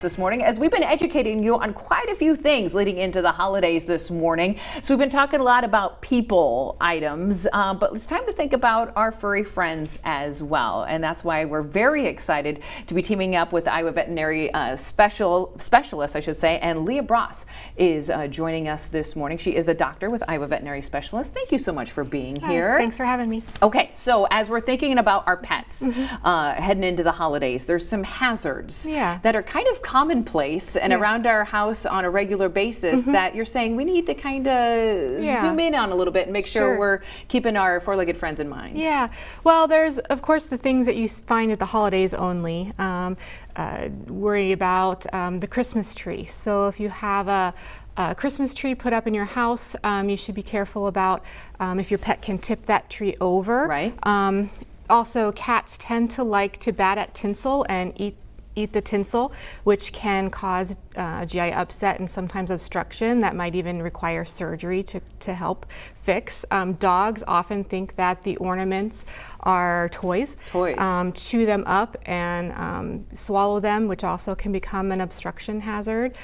This morning, as we've been educating you on quite a few things leading into the holidays this morning. So we've been talking a lot about people items, but it's time to think about our furry friends as well. And that's why we're very excited to be teaming up with Iowa Veterinary Specialist, I should say, and Leah Bross is joining us this morning. She is a doctor with Iowa Veterinary Specialist. Thank you so much for being here. Thanks for having me. Okay, so as we're thinking about our pets heading into the holidays, there's some hazards that are kind of commonplace and around our house on a regular basis that you're saying we need to kind of zoom in on a little bit and make sure we're keeping our four-legged friends in mind. Yeah, well, there's of course the things that you find at the holidays only. Worry about the Christmas tree. So if you have a Christmas tree put up in your house, you should be careful about if your pet can tip that tree over. Right. Also, cats tend to like to bat at tinsel and eat the tinsel, which can cause GI upset and sometimes obstruction that might even require surgery to help fix. Dogs often think that the ornaments are toys. Chew them up and swallow them, which also can become an obstruction hazard.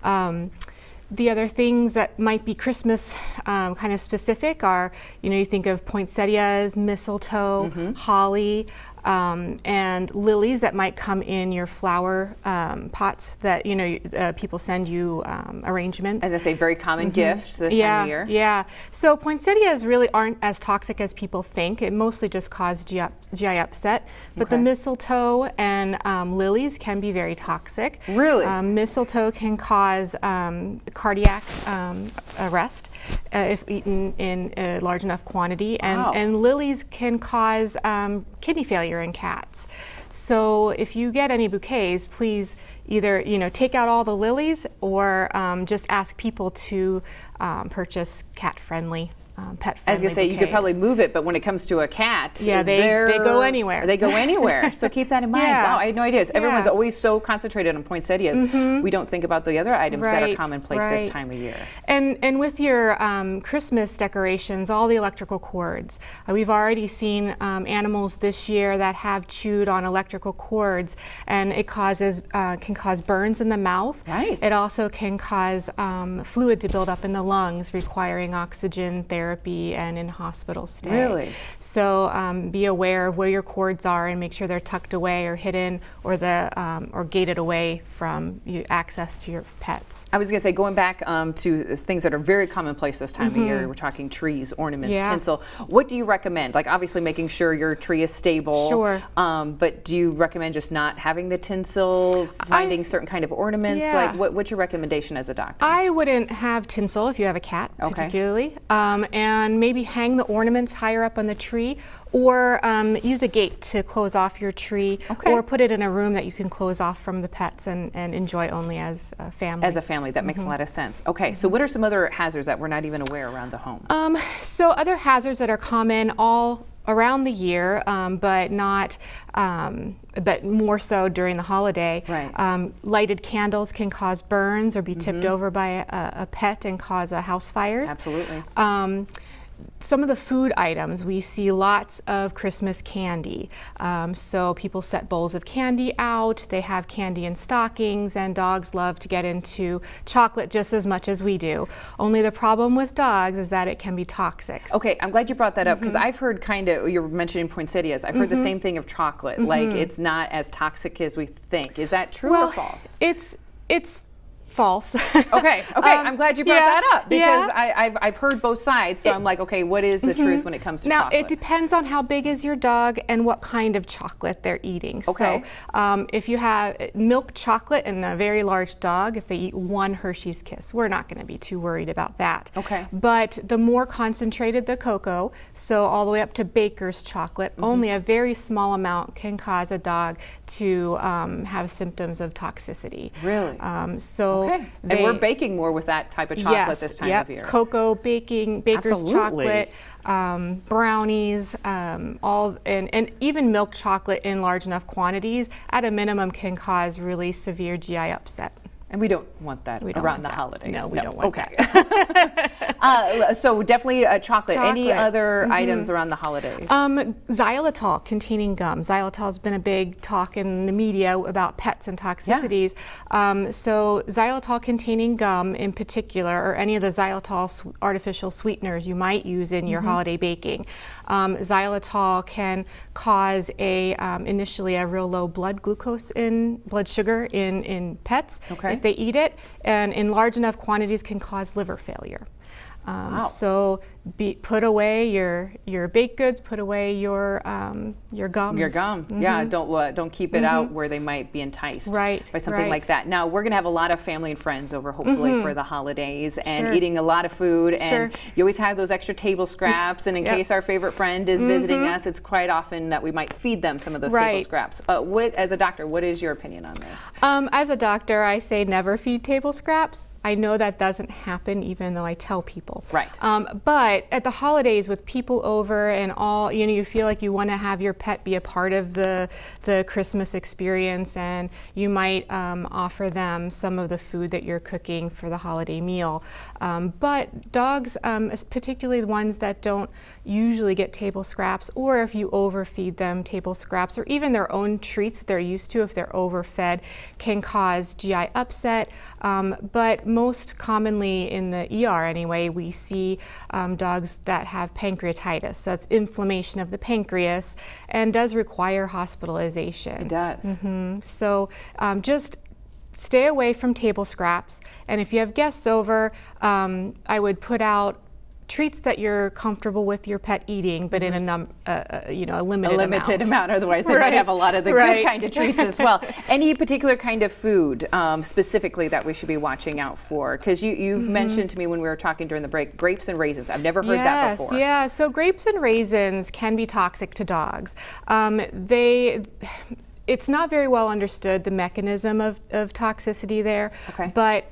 The other things that might be Christmas kind of specific are, you think of poinsettias, mistletoe, holly, and lilies that might come in your flower pots that people send you arrangements. As I say, very common gift this time of year. Yeah. So poinsettias really aren't as toxic as people think. It mostly just causes GI upset. But the mistletoe and lilies can be very toxic. Really? Mistletoe can cause cardiac arrest if eaten in a large enough quantity, and lilies can cause kidney failure in cats. So if you get any bouquets, please either take out all the lilies or just ask people to purchase cat-friendly, pet-friendly As you say, bouquets. you could probably move it, but when it comes to a cat, they go anywhere. They go anywhere. So keep that in mind. Wow, I had no idea. Everyone's always so concentrated on poinsettias. We don't think about the other items that are commonplace this time of year. And with your Christmas decorations, all the electrical cords. We've already seen animals this year that have chewed on electrical cords, and it can cause burns in the mouth. Right. It also can cause fluid to build up in the lungs, requiring oxygen therapy and in hospital stay. Really? So be aware of where your cords are and make sure they're tucked away or hidden or or gated away from access to your pets. I was going to say, going back to things that are very commonplace this time of year, we're talking trees, ornaments, tinsel. What do you recommend? Like obviously making sure your tree is stable. Sure. But do you recommend just not having the tinsel, finding certain kind of ornaments? Like what's your recommendation as a doctor? I wouldn't have tinsel if you have a cat, particularly. And maybe hang the ornaments higher up on the tree, or use a gate to close off your tree, or put it in a room that you can close off from the pets and enjoy only as a family. As a family, that makes a lot of sense. Okay, so what are some other hazards that we're not even aware around the home? So other hazards that are common all around the year, but more so during the holiday. Right. Lighted candles can cause burns or be tipped over by a pet and cause house fires. Absolutely. Some of the food items, we see lots of Christmas candy. So people set bowls of candy out, they have candy in stockings, and dogs love to get into chocolate just as much as we do. Only the problem with dogs is that it can be toxic. Okay, I'm glad you brought that up because I've heard you're mentioning poinsettias, I've heard the same thing of chocolate, like it's not as toxic as we think. Is that true or false? It's false. Okay, I'm glad you brought that up because I've heard both sides, so I'm like, okay, what is the truth when it comes to chocolate? Now, it depends on how big is your dog and what kind of chocolate they're eating. Okay. So if you have milk chocolate and a very large dog, if they eat one Hershey's Kiss, we're not going to be too worried about that. Okay. But the more concentrated the cocoa, so all the way up to baker's chocolate, only a very small amount can cause a dog to have symptoms of toxicity. Really? So and we're baking more with that type of chocolate this time of year. Cocoa, baker's chocolate, brownies, and even milk chocolate in large enough quantities at a minimum can cause really severe GI upset. And we don't want that around the holidays. No, we don't want that. So definitely chocolate. Any other items around the holidays? Xylitol containing gum. Xylitol has been a big talk in the media about pets and toxicities. So xylitol containing gum in particular, or any of the xylitol artificial sweeteners you might use in your holiday baking. Xylitol can cause initially a real low blood sugar in pets if they eat it, and in large enough quantities can cause liver failure. So put away your baked goods. Put away your gums. Your gum, yeah. Don't keep it out where they might be enticed by something like that. Now we're gonna have a lot of family and friends over, hopefully for the holidays, and eating a lot of food. And you always have those extra table scraps. And in case our favorite friend is visiting us, it's quite often that we might feed them some of those table scraps. As a doctor, what is your opinion on this? As a doctor, I say never feed table scraps. I know that doesn't happen, even though I tell people. But at the holidays, with people over and all, you feel like you want to have your pet be a part of the Christmas experience, and you might offer them some of the food that you're cooking for the holiday meal. But dogs, particularly the ones that don't usually get table scraps, or if you overfeed them table scraps, or even their own treats that they're used to, if they're overfed, can cause GI upset. But most commonly in the ER anyway, we see dogs that have pancreatitis. So it's inflammation of the pancreas and does require hospitalization. It does. So just stay away from table scraps. And if you have guests over, I would put out treats that you're comfortable with your pet eating, but in a limited amount. Otherwise, they might have a lot of the good kind of treats as well. Any particular kind of food specifically that we should be watching out for? Because you've mentioned to me when we were talking during the break, grapes and raisins. I've never heard that before. Yeah, so grapes and raisins can be toxic to dogs. It's not very well understood, the mechanism of toxicity there, but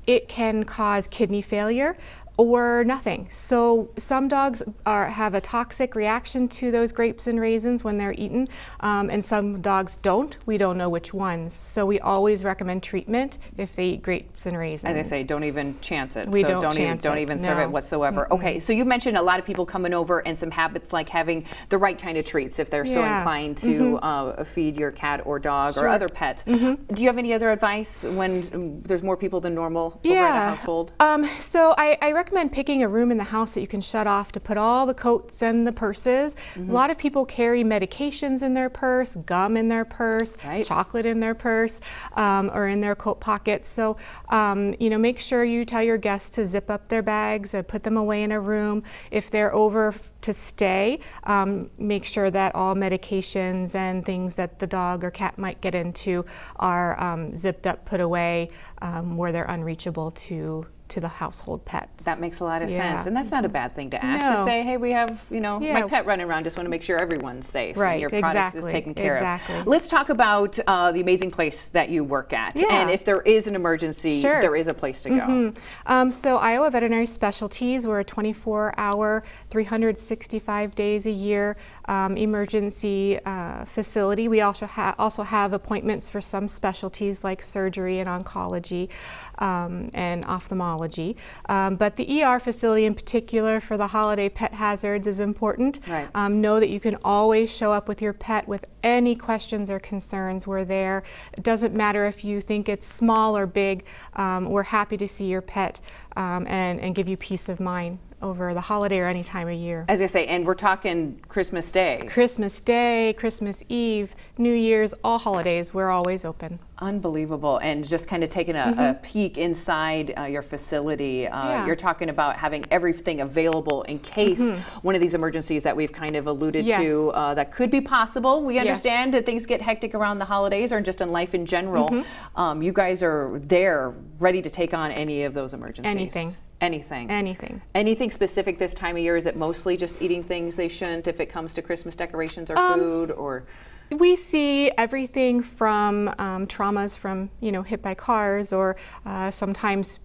it can cause kidney failure or nothing. So some dogs have a toxic reaction to those grapes and raisins when they're eaten, and some dogs don't. We don't know which ones. So we always recommend treatment if they eat grapes and raisins. As I say, don't even chance it. Don't even serve it whatsoever. Okay, so you mentioned a lot of people coming over and some habits like having the right kind of treats if they're so inclined to feed your cat or dog or other pets. Do you have any other advice when there's more people than normal over at a household? So I recommend picking a room in the house that you can shut off to put all the coats and the purses. A lot of people carry medications in their purse, gum in their purse, chocolate in their purse, or in their coat pockets. So make sure you tell your guests to zip up their bags and put them away in a room. If they're over to stay, make sure that all medications and things that the dog or cat might get into are zipped up, put away where they're unreachable to the household pets. That makes a lot of sense, and that's not a bad thing to ask. To say, hey, we have my pet running around. Just want to make sure everyone's safe and your product is taken care of. Let's talk about the amazing place that you work at, and if there is an emergency, there is a place to go. So Iowa Veterinary Specialties, we're a 24-hour, 365 days a year emergency facility. We also have appointments for some specialties like surgery and oncology and ophthalmology. But the ER facility in particular for the holiday pet hazards is important. Know that you can always show up with your pet with any questions or concerns. We're there. It doesn't matter if you think it's small or big. We're happy to see your pet and give you peace of mind over the holiday or any time of year. As I say, and we're talking Christmas Day. Christmas Day, Christmas Eve, New Year's, all holidays, we're always open. Unbelievable. And just kind of taking a peek inside your facility, you're talking about having everything available in case one of these emergencies that we've kind of alluded to that could be possible. We understand that things get hectic around the holidays or just in life in general. You guys are there ready to take on any of those emergencies. Anything specific this time of year? Is it mostly just eating things they shouldn't if it comes to Christmas decorations or food, or? We see everything from traumas from hit by cars, or sometimes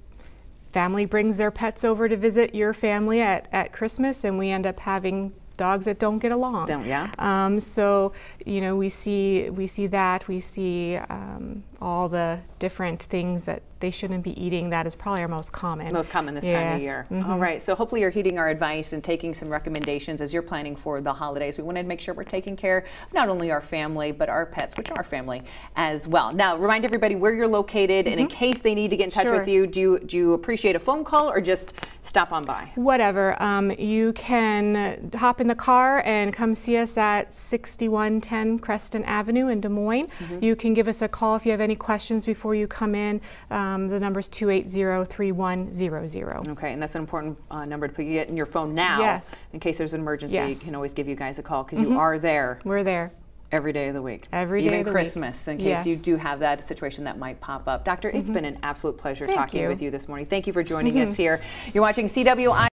family brings their pets over to visit your family at Christmas, and we end up having dogs that don't get along. So you know, we see that. We see all the different things that they shouldn't be eating. That is probably our most common. Most common this time of year. All right, so hopefully you're heeding our advice and taking some recommendations as you're planning for the holidays. We wanted to make sure we're taking care of not only our family, but our pets, which are family as well. Now, remind everybody where you're located, and in case they need to get in touch with you, do you appreciate a phone call or just stop on by? Whatever. You can hop in the car and come see us at 6110 Creston Avenue in Des Moines. You can give us a call if you have any questions before you come in. The number is 280-3100. Okay, and that's an important number to get in your phone now. Yes. In case there's an emergency, you can always give you guys a call, because you are there. We're there. Every day of the week. Every day of the Even Christmas, in case you do have that situation that might pop up. Doctor, it's been an absolute pleasure talking with you this morning. Thank you for joining us here. You're watching CWI.